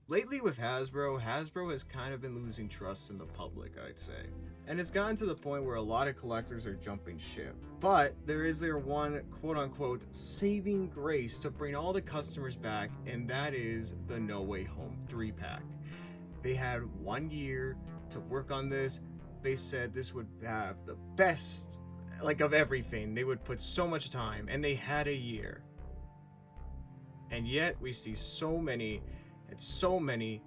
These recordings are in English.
lately with Hasbro has kind of been losing trust in the public, I'd say. And it's gotten to the point where a lot of collectors are jumping ship. But there is their one quote-unquote saving grace to bring all the customers back, and that is the No Way Home 3-pack. They had 1 year to work on this. They said this would have the best, like, of everything. They would put so much time, and they had a year. And yet we see so many and so many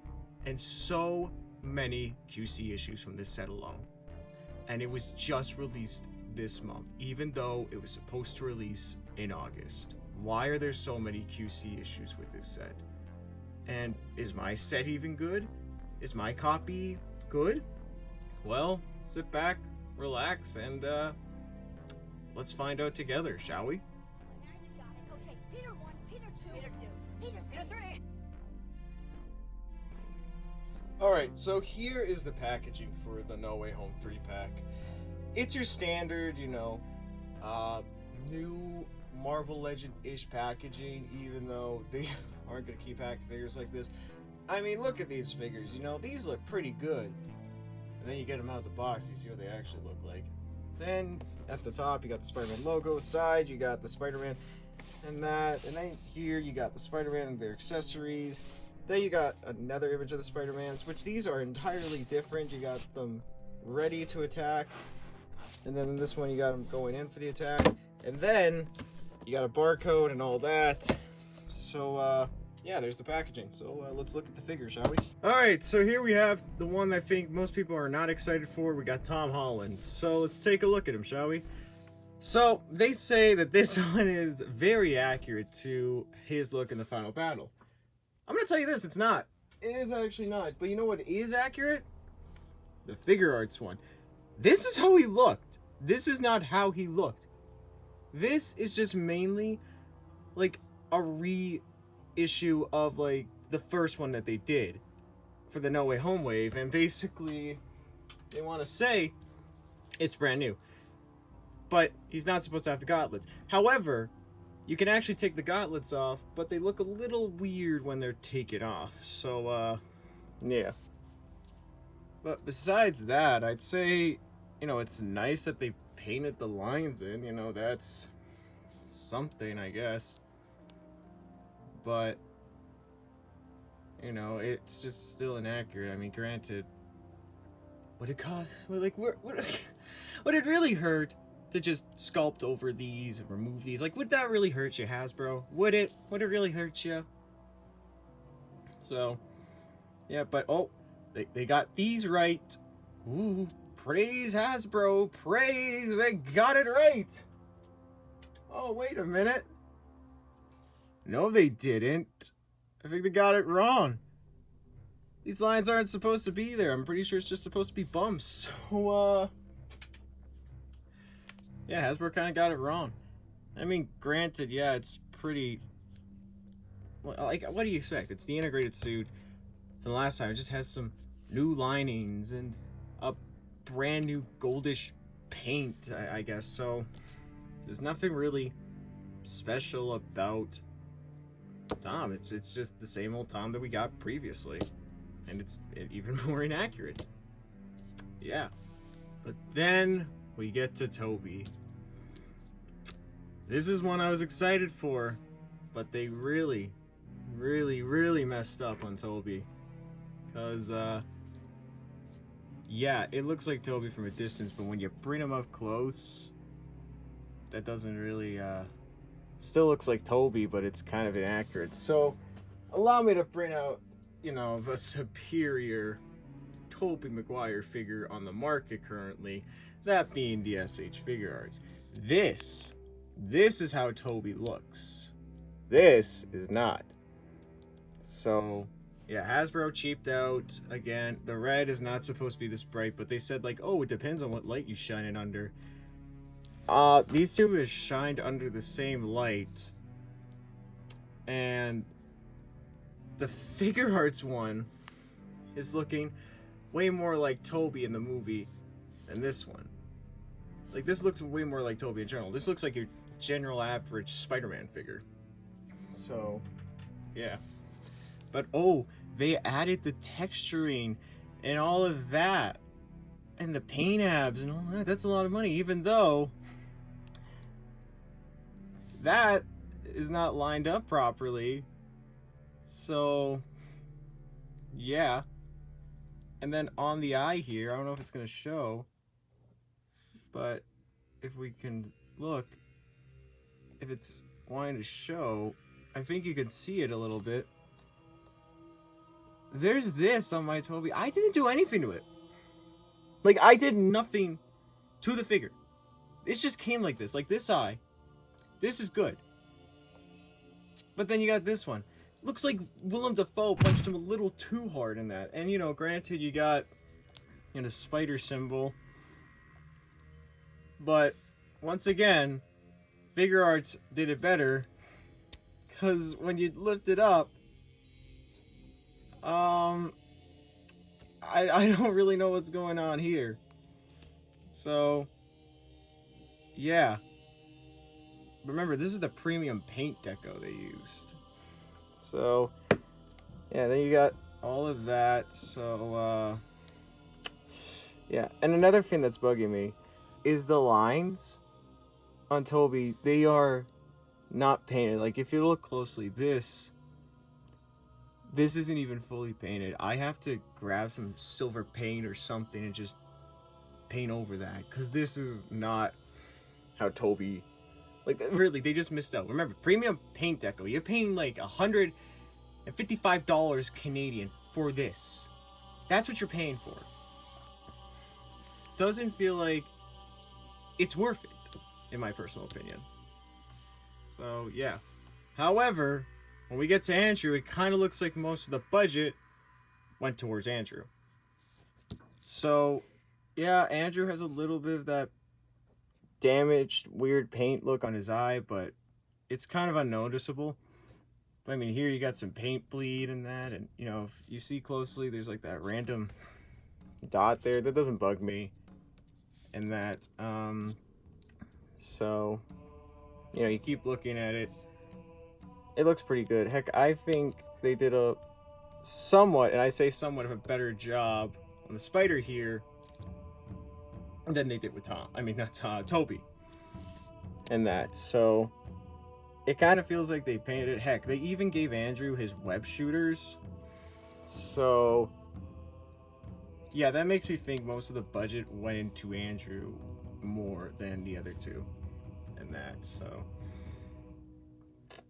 and so many QC issues from this set alone. And it was just released this month, even though it was supposed to release in August. Why are there so many QC issues with this set? And is my set even good? Is my copy good? Well, sit back, relax, and let's find out together, shall we? Now you got it. Okay, Peter 1, Peter 2, Peter 2, Peter 3. Alright, so here is the packaging for the No Way Home 3-pack. It's your standard, new Marvel Legend-ish packaging, even though they aren't going to keep packing figures like this. I mean, look at these figures, these look pretty good. And then you get them out of the box, you see what they actually look like. Then, at the top, you got the Spider-Man logo. Side, you got the Spider-Man and that. And then here, you got the Spider-Man and their accessories. Then you got another image of the Spider-Mans, which these are entirely different. You got them ready to attack. And then in this one, you got them going in for the attack. And then, you got a barcode and all that. So, yeah, there's the packaging. So let's look at the figure, shall we? Alright, so here we have the one I think most people are not excited for. We got Tom Holland. So let's take a look at him, shall we? So, they say that this one is very accurate to his look in the final battle. I'm going to tell you this, it's not. It is actually not. But you know what is accurate? The Figuarts one. This is how he looked. This is not how he looked. This is just mainly like a reissue of like the first one that they did for the No Way Home wave, and basically they want to say it's brand new. But he's not supposed to have the gauntlets. However, you can actually take the gauntlets off, but they look a little weird when they're taken off. So, yeah. But besides that, I'd say, it's nice that they painted the lines in. That's something, I guess. But, it's just still inaccurate. I mean, granted, would it cost? Would it really hurt to just sculpt over these and remove these? Like, would that really hurt you, Hasbro? Would it really hurt you? So, yeah, but, oh, they got these right. Ooh, praise Hasbro, praise, they got it right. Oh, wait a minute. No, they didn't. I think they got it wrong. These lines aren't supposed to be there. I'm pretty sure it's just supposed to be bumps. So, yeah, Hasbro kind of got it wrong. I mean, granted, yeah, it's pretty... Like, what do you expect? It's the integrated suit from the last time. It just has some new linings and a brand new goldish paint, I guess. So, there's nothing really special about Tom. It's just the same old Tom that we got previously. And it's even more inaccurate. Yeah. But then we get to Toby. This is one I was excited for, but they really, really, really messed up on Toby. Because, yeah, it looks like Toby from a distance, but when you bring him up close, that doesn't really, still looks like Toby, but it's kind of inaccurate. So, allow me to bring out, the superior Tobey Maguire figure on the market currently, that being the SH Figuarts. This is how Toby looks. This is not. So, yeah, Hasbro cheaped out. Again, the red is not supposed to be this bright, but they said, like, oh, it depends on what light you shine it under. These two is shined under the same light. And the Figuarts one is looking way more like Toby in the movie than this one. Like, this looks way more like Toby in general. This looks like your general average Spider-Man figure. So, yeah. But, oh, they added the texturing and all of that. And the paint abs and all that. That's a lot of money, even though that is not lined up properly. So, yeah. And then on the eye here, I don't know if it's going to show, but if we can look, if it's wanting to show, I think you can see it a little bit. There's this on my Toby. I didn't do anything to it. Like, I did nothing to the figure. It just came like this eye. This is good. But then you got this one. Looks like Willem Dafoe punched him a little too hard in that. And, you know, granted, you got, you know, the spider symbol. But, once again, Figuarts did it better. Because when you lift it up, I don't really know what's going on here. So, yeah. Remember, this is the premium paint deco they used. So, yeah, then you got all of that. So, yeah. And another thing that's bugging me is the lines on Toby. They are not painted. Like, if you look closely, this isn't even fully painted. I have to grab some silver paint or something and just paint over that. Because this is not how Toby... Like, really, they just missed out. Remember, premium paint deco. You're paying like $155 Canadian for this. That's what you're paying for. Doesn't feel like it's worth it, in my personal opinion. So, yeah. However, when we get to Andrew, it kind of looks like most of the budget went towards Andrew. So, yeah, Andrew has a little bit of that damaged, weird paint look on his eye, but it's kind of unnoticeable. I mean, here you got some paint bleed and that, and, you know, if you see closely, there's like that random dot there. That doesn't bug me. And that, so, you know, you keep looking at it. It looks pretty good. Heck, I think they did a somewhat, and I say somewhat, of a better job on the spider here than they did with Toby. And that. So, it kind of feels like they painted it. Heck, they even gave Andrew his web shooters. So, yeah, that makes me think most of the budget went into Andrew more than the other two. And that, so...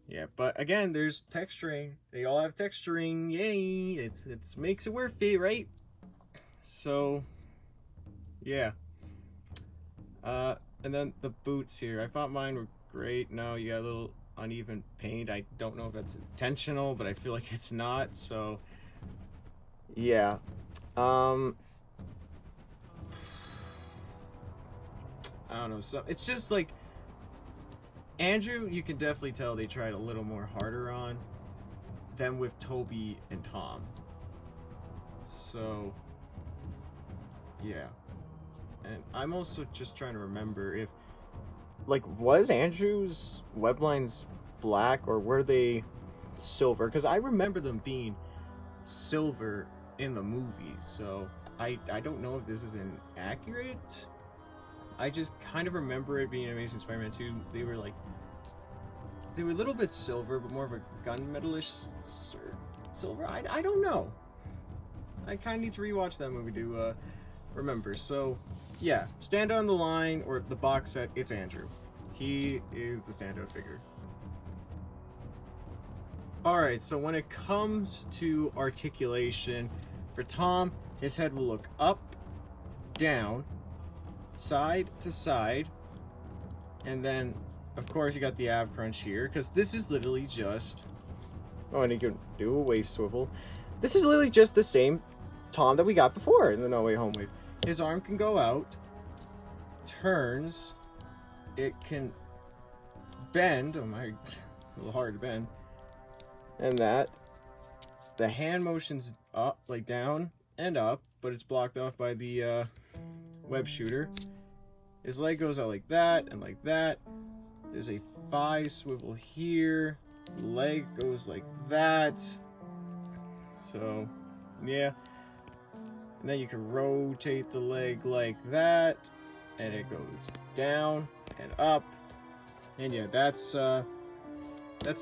Yeah, but again, there's texturing. They all have texturing. Yay! It makes it worth it, right? So, yeah. And then the boots here. I thought mine were great. No, you got a little uneven paint. I don't know if that's intentional, but I feel like it's not. So, yeah. I don't know. So it's just like Andrew, you can definitely tell they tried a little more harder on than with Toby and Tom. So, yeah. And I'm also just trying to remember if, like, was Andrew's web lines black or were they silver? Because I remember them being silver in the movie. So, I don't know if this is inaccurate. I just kind of remember it being Amazing Spider-Man 2. They were a little bit silver, but more of a gunmetalish silver. I don't know. I kind of need to rewatch that movie to remember. So, yeah, stand on the line or the box set. It's Andrew. He is the standout figure. All right. So when it comes to articulation, for Tom, his head will look up, down, side to side, and then of course you got the ab crunch here, because this is literally just, oh, and you can do a waist swivel. This is literally just the same Tom that we got before in the No Way Home wave. His arm can go out, turns, it can bend, oh my, a little hard to bend, and that the hand motions up, like down and up, but it's blocked off by the web shooter. His leg goes out like that and like that. There's a thigh swivel here. Leg goes like that. So, yeah. And then you can rotate the leg like that, and it goes down and up. And yeah, that's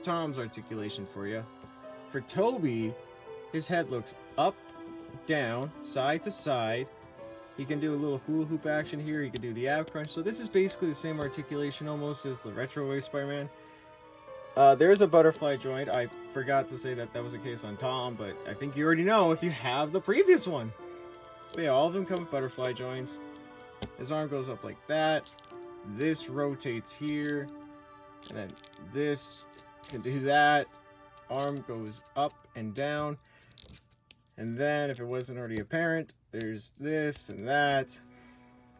Tom's articulation for you. For Toby, his head looks up, down, side to side. He can do a little hula hoop action here. He can do the ab crunch. So this is basically the same articulation almost as the retro wave Spider-Man. There's a butterfly joint. I forgot to say that was the case on Tom, but I think you already know if you have the previous one. But yeah, all of them come with butterfly joints. His arm goes up like that. This rotates here. And then this can do that. Arm goes up and down. And then, if it wasn't already apparent, there's this and that.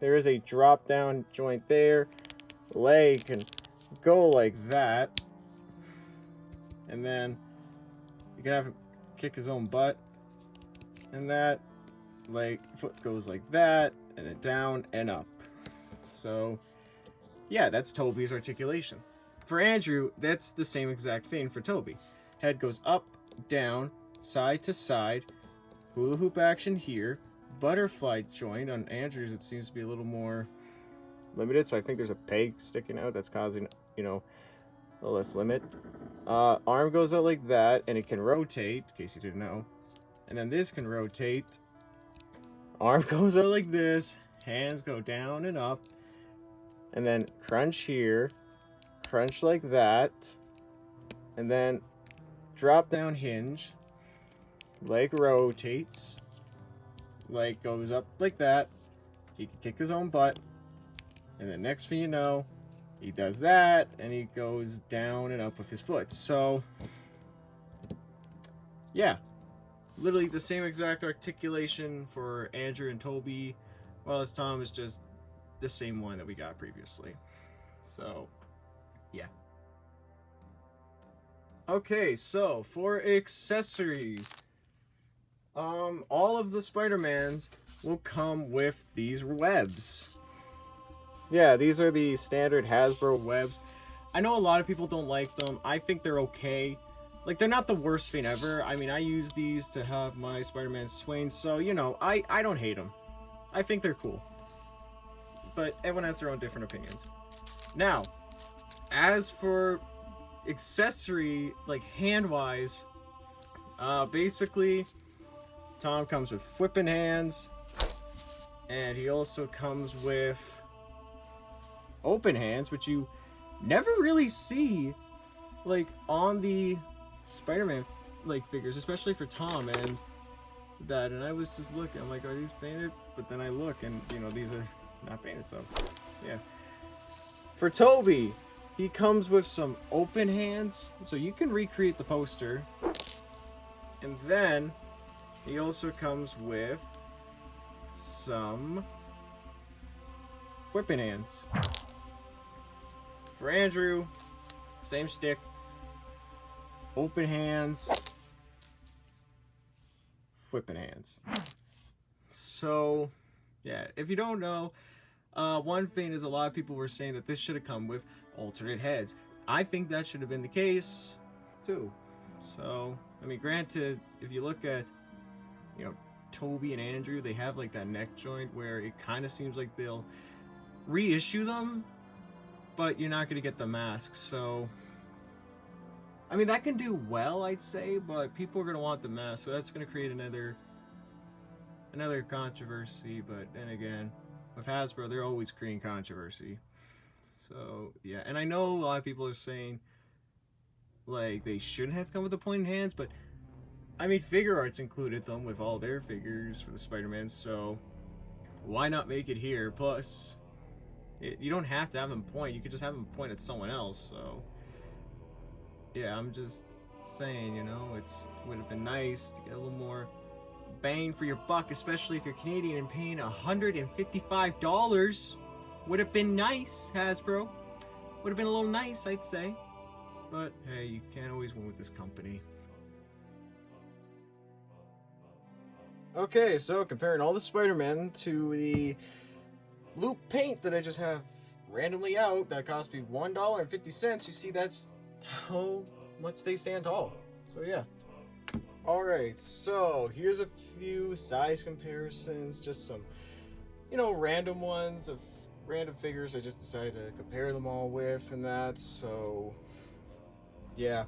There is a drop down joint there. Leg can go like that. And then you can have him kick his own butt. And that foot goes like that. And then down and up. So, yeah, that's Toby's articulation. For Andrew, that's the same exact thing for Toby. Head goes up, down, side to side. Hula hoop action here. Butterfly joint. On Andrew's, it seems to be a little more limited. So I think there's a peg sticking out that's causing, a little less limit. Arm goes out like that, and it can rotate, in case you didn't know. And then this can rotate. Arm goes out like this. Hands go down and up. And then crunch here. Crunch like that. And then drop down hinge. Leg rotates. Leg goes up like that. He can kick his own butt. And then next thing you know, he does that, and he goes down and up with his foot. So, yeah. Literally the same exact articulation for Andrew and Toby, while as Tom is just the same one that we got previously. So, yeah. Okay, so for accessories, all of the Spider-Mans will come with these webs. Yeah, these are the standard Hasbro webs. I know a lot of people don't like them. I think they're okay. Like, they're not the worst thing ever. I mean, I use these to have my Spider-Man swing, so, I don't hate them. I think they're cool. But everyone has their own different opinions. Now, as for accessory, like hand-wise, basically, Tom comes with whipping hands, and he also comes with open hands, which you never really see, like, on the Spider-Man, like, figures, especially for Tom and that. And I was just looking, I'm like, are these painted? But then I look, and, these are not painted, so, yeah. For Toby, he comes with some open hands, so you can recreate the poster. And then he also comes with some whipping hands. For Andrew, same stick, open hands, whipping hands. So, yeah, if you don't know, one thing is a lot of people were saying that this should have come with alternate heads. I think that should have been the case, too. So, I mean, granted, if you look at, Toby and Andrew, they have, like, that neck joint where it kind of seems like they'll reissue them, but you're not going to get the masks, so... I mean, that can do well, I'd say, but people are going to want the mask, so that's going to create another controversy. But then again, with Hasbro, they're always creating controversy. So, yeah. And I know a lot of people are saying, like, they shouldn't have come with the pointed hands, but, I mean, Figuarts included them with all their figures for the Spider-Man, so why not make it here? Plus, you don't have to have them point. You could just have them point at someone else, so... Yeah, I'm just saying, it would have been nice to get a little more bang for your buck, especially if you're Canadian and paying $155. Would have been nice, Hasbro. Would have been a little nice, I'd say. But, hey, you can't always win with this company. Okay, so comparing all the Spider-Man to the loop paint that I just have randomly out that cost me $1.50, you see that's how much they stand tall. So yeah, Alright, so here's a few size comparisons, just some, random ones of random figures I just decided to compare them all with and that, so yeah.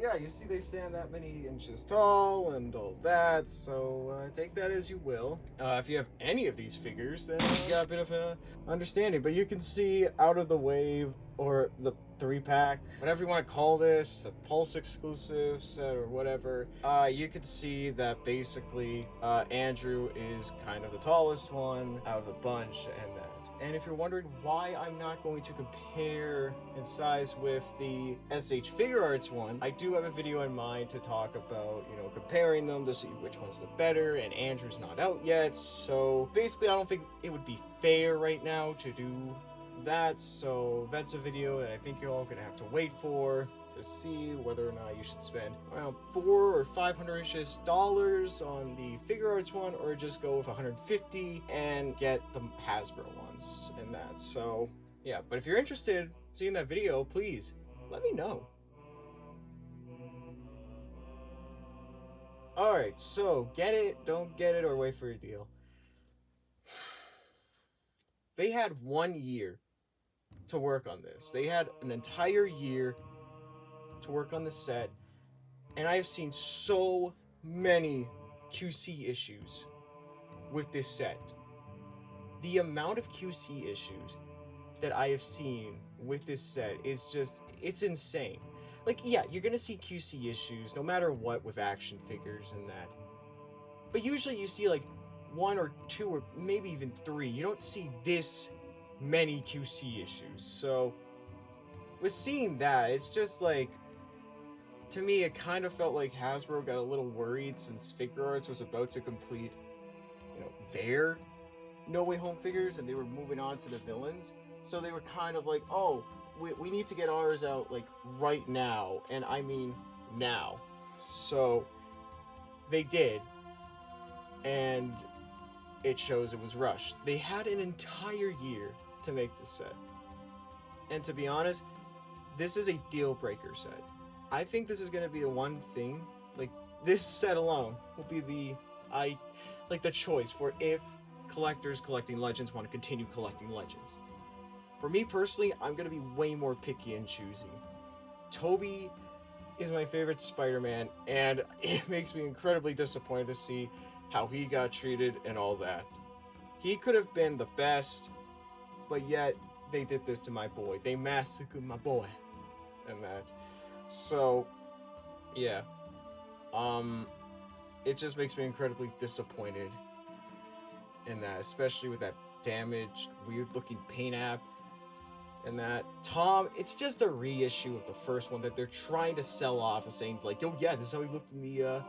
Yeah, you see they stand that many inches tall and all that, so take that as you will. If you have any of these figures, then you got a bit of an understanding, but you can see Out of the Wave, or the 3-pack, whatever you want to call this, the Pulse exclusive set or whatever, you could see that basically Andrew is kind of the tallest one out of the bunch, and if you're wondering why I'm not going to compare in size with the SH Figuarts one, I do have a video in mind to talk about, comparing them to see which one's the better, and Andrew's not out yet, so basically I don't think it would be fair right now to do that, so that's a video that I think you're all gonna have to wait for to see whether or not you should spend around $400 or $500 on the Figuarts one, or just go with $150 and get the Hasbro ones and that. So yeah, but if you're interested in seeing that video, please let me know. Alright, so get it, don't get it, or wait for your deal. They had 1 year to work on this. They had an entire year to work on the set, and I have seen so many QC issues with this set. The amount of QC issues that I have seen with this set is just, it's insane. Like, yeah, you're gonna see QC issues no matter what with action figures and that, but usually you see like 1 or 2 or maybe even 3. You don't see this many QC issues. So with seeing that, it's just like, to me, it kind of felt like Hasbro got a little worried since Figuarts was about to complete, their No Way Home figures, and they were moving on to the villains. So they were kind of like, oh, we need to get ours out, like, right now. And I mean, now. So they did. And it shows it was rushed. They had an entire year to make this set. And to be honest, this is a deal breaker set. I think this is going to be the one thing, like, this set alone will be the choice for if collectors collecting Legends want to continue collecting Legends. For me personally, I'm going to be way more picky and choosy. Tobey is my favorite Spider-Man, and it makes me incredibly disappointed to see how he got treated and all that. He could have been the best, but yet they did this to my boy. They massacred my boy and that. So, yeah. It just makes me incredibly disappointed in that, especially with that damaged, weird-looking paint app and that. Tom, it's just a reissue of the first one that they're trying to sell off as saying, like, oh yeah, this is how he looked in the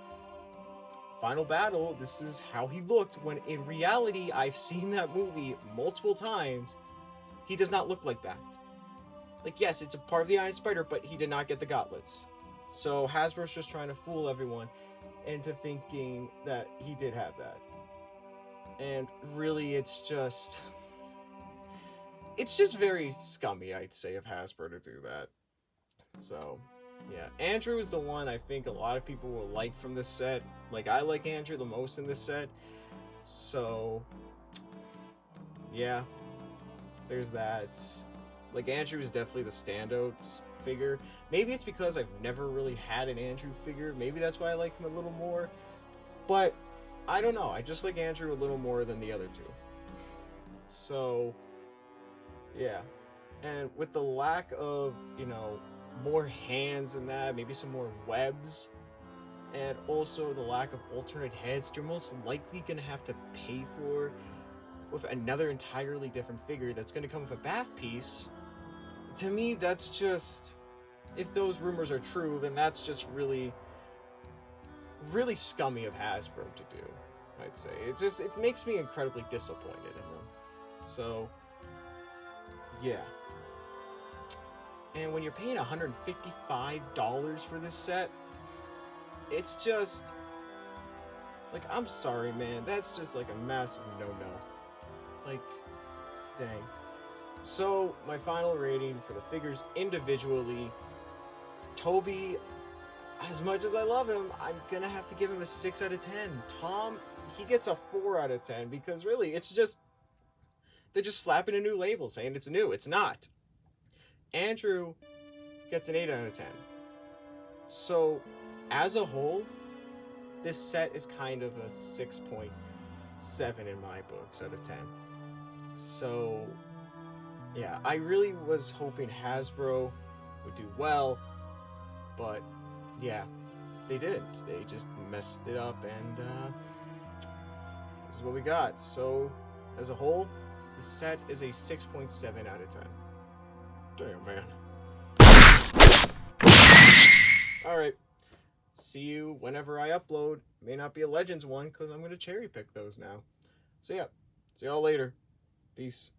final battle. This is how he looked, when in reality, I've seen that movie multiple times. He does not look like that. Like, yes, it's a part of the Iron Spider, but he did not get the gauntlets. So Hasbro's just trying to fool everyone into thinking that he did have that. And really, it's just very scummy, I'd say, of Hasbro to do that. So, yeah. Andrew is the one I think a lot of people will like from this set. Like, I like Andrew the most in this set. So, yeah. There's that. Like, Andrew is definitely the standout figure. Maybe it's because I've never really had an Andrew figure. Maybe that's why I like him a little more. But, I don't know. I just like Andrew a little more than the other two. So, yeah. And with the lack of, more hands in that, maybe some more webs, and also the lack of alternate heads, you're most likely going to have to pay for with another entirely different figure that's going to come with a bath piece. To me, that's just, if those rumors are true, then that's just really, really scummy of Hasbro to do, I'd say. It makes me incredibly disappointed in them. So, yeah. And when you're paying $155 for this set, it's just, like, I'm sorry, man, that's just like a massive no-no. Like, dang. So, my final rating for the figures individually, Tobey, as much as I love him, I'm gonna have to give him a 6 out of 10. Tom, he gets a 4 out of 10 because really, it's just they're just slapping a new label saying it's new. It's not. Andrew gets an 8 out of 10. So, as a whole, this set is kind of a 6.7 in my books out of 10. So, yeah, I really was hoping Hasbro would do well, but yeah, they didn't. They just messed it up, and this is what we got. So, as a whole, the set is a 6.7 out of 10. Damn, man. Alright. See you whenever I upload. May not be a Legends one, because I'm going to cherry pick those now. So yeah, see y'all later. Peace.